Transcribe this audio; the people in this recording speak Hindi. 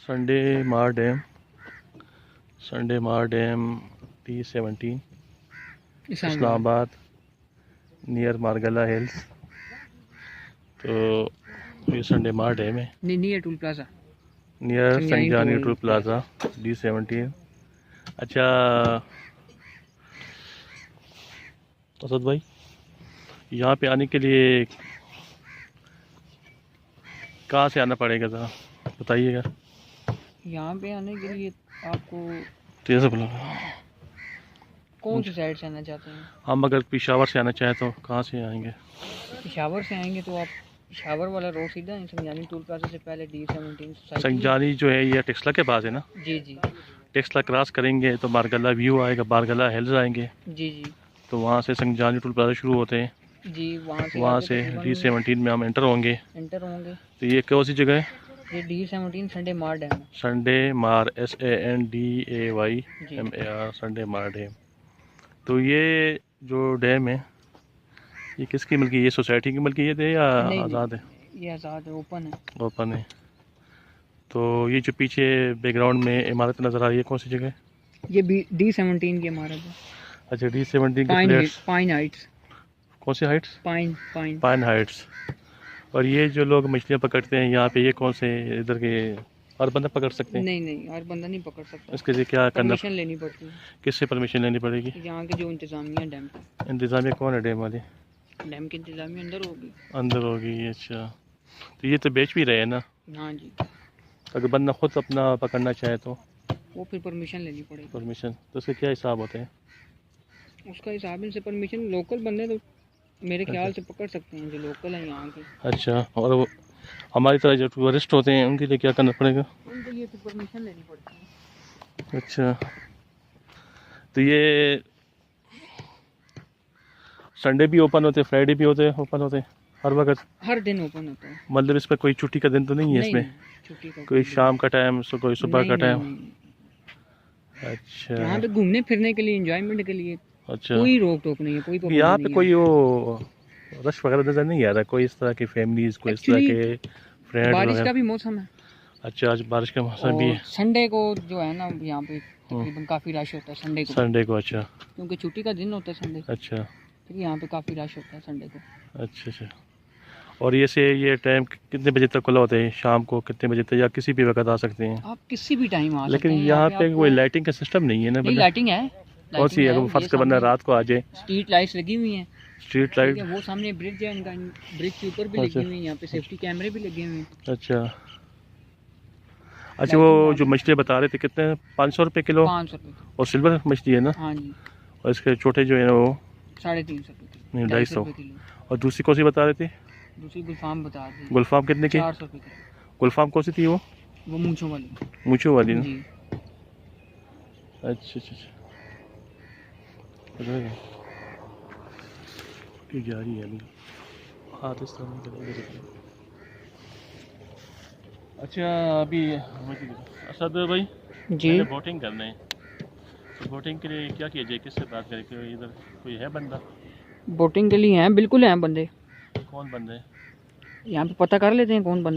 संडे मार dam D17 Islamabad near Margalla hills. तो ये संडे मार डैम है near toll plaza, near संजानी toll plaza D17। अच्छा असद भाई, यहाँ पे आने के लिए कहाँ से आना पड़ेगा ज़रा बताइएगा। यहाँ पे आने के लिए आपको तेज़ से बोलो। कौन सी साइड से आना चाहते हैं? हम अगर पेशावर से आना चाहें तो कहाँ से आएंगे? पेशावर से आएंगे तो आप पेशावर वाला रोड सीधा है, संजानी टूल प्लाजा से पहले D17 सोसाइटी। संजानी जो है ये टेक्सला के पास है ना? जी जी। टेक्सला क्रॉस करेंगे तो मारगला व्यू आएगा, मारगला हिल्स आएंगे। जी जी। तो वहाँ से संजानी टूल प्लाजा शुरू होते हैं जी, वहाँ से D17 में हम एंटर होंगे। तो ये कौन सी जगह है? ये D17 संडे मार डैम, संडे मार SANDAYMAR संडे मार डैम। तो ये जो डैम है ये किसकी मिल्की? ये सोसाइटी की मिल्कियत है या आज़ाद है? ये आज़ाद है, ओपन है। ओपन है। तो ये जो पीछे बैकग्राउंड में इमारत नज़र आ रही है कौन सी जगह है? ये D17 की इमारत है। अच्छा D17 के फ्लैट्स। Pine Heights. कौन सी हाइट्स? Pine Heights. और ये जो लोग मछलियाँ पकड़ते हैं यहाँ पे ये कौन से इधर के हर बंदा पकड़ सकते हैं? नहीं, हर बंदा नहीं पकड़ सकता। इसके लिए क्या करना? परमिशन लेनी पड़ती है। किससे परमिशन लेनी पड़ेगी? यहाँ के जो इंतज़ामिया डैम की। इंतज़ामिया कौन है डैम वाले? डैम की इंतज़ामिया अंदर होगी। अच्छा, तो ये तो बेच भी रहे हैं ना? हाँ जी। अगर बंदा खुद अपना पकड़ना चाहे तो वो फिर परमिशन लेनी पड़ेगी। परमिशन तो उसके क्या हिसाब होते हैं? उसका हिसाब इनसे परमिशन लोकल बंदे तो मेरे ख्याल से पकड़ सकते हैं, जो लोकल हैं यहाँ के। अच्छा, और वो हमारी तरह जो टूरिस्ट होते हैं उनके लिए क्या करना पड़ेगा? उनको ये फिर परमिशन लेनी पड़ती है। अच्छा, तो ये संडे भी ओपन होते हैं, फ्राइडे भी ओपन होते हैं, हर वक्त? हर दिन ओपन होता है। मतलब इस पर कोई छुट्टी का दिन तो नहीं है? नहीं, इसमें छुट्टी का कोई शाम का टाइम, कोई सुबह का टाइम? अच्छा, यहाँ पे घूमने फिरने के लिए, एंजॉयमेंट के लिए अच्छा, कोई रोक टोक नहीं है, कोई पाबंदी यहाँ पे नहीं कोई वो रश वगैरह नजर नहीं आ रहा? कोई इस तरह की फैमिलीज, कोई इस तरह के फ्रेंड? बारिश का भी मौसम है। अच्छा, आज बारिश का मौसम भी है। संडे को जो है ना यहाँ पे तकरीबन काफ़ी रश होता है संडे को। अच्छा, क्योंकि छुट्टी का दिन होता है संडे। अच्छा, फिर यहाँ पे काफ़ी रश होता है संडे को। अच्छा। और ये टाइम कितने बजे तक खुला होता है? शाम को कितने बजे तक या किसी भी वक्त आ सकते हैं? आप किसी भी टाइम आ सकते हैं। लेकिन यहाँ पे कोई लाइटिंग का सिस्टम नहीं है ना? लाइटिंग है। कौन सी है? अगर फर्स्ट के बंदा रात को आ जाए। स्ट्रीट लाइट्स लगी हुई हैं। स्ट्रीट लाइट वो सामने ब्रिज है इनका, ब्रिज के ऊपर भी लगी हुई है। यहाँ पे सेफ्टी कैमरे भी लगे हुए हैं। अच्छा, वो जो मछली बता रहे थे कितने? 500 रुपये किलो? 500 रुपये। और सिल्वर मछली है ना? हाँ जी। और इसके छोटे जो है वो 350 रुपये, नहीं 250। और दूसरी कौन सी बता रहे थे? दूसरी गुलफाम बता रही। गुलफाम कितने की? 400 रुपये किलो। गुलफाम कौन सी थी वो मूंछों वाली ना? अच्छा, जा रही है अभी हाथ इस तरह करेंगे। अच्छा, अभी असद भाई जी बोटिंग करना है, तो बोटिंग के लिए क्या किया जाए? किससे बात करें? कि इधर कोई है बंदा बोटिंग के लिए? हैं, बिल्कुल हैं बंदे। कौन बंदे? यहाँ पे पता कर लेते हैं कौन बंदा है।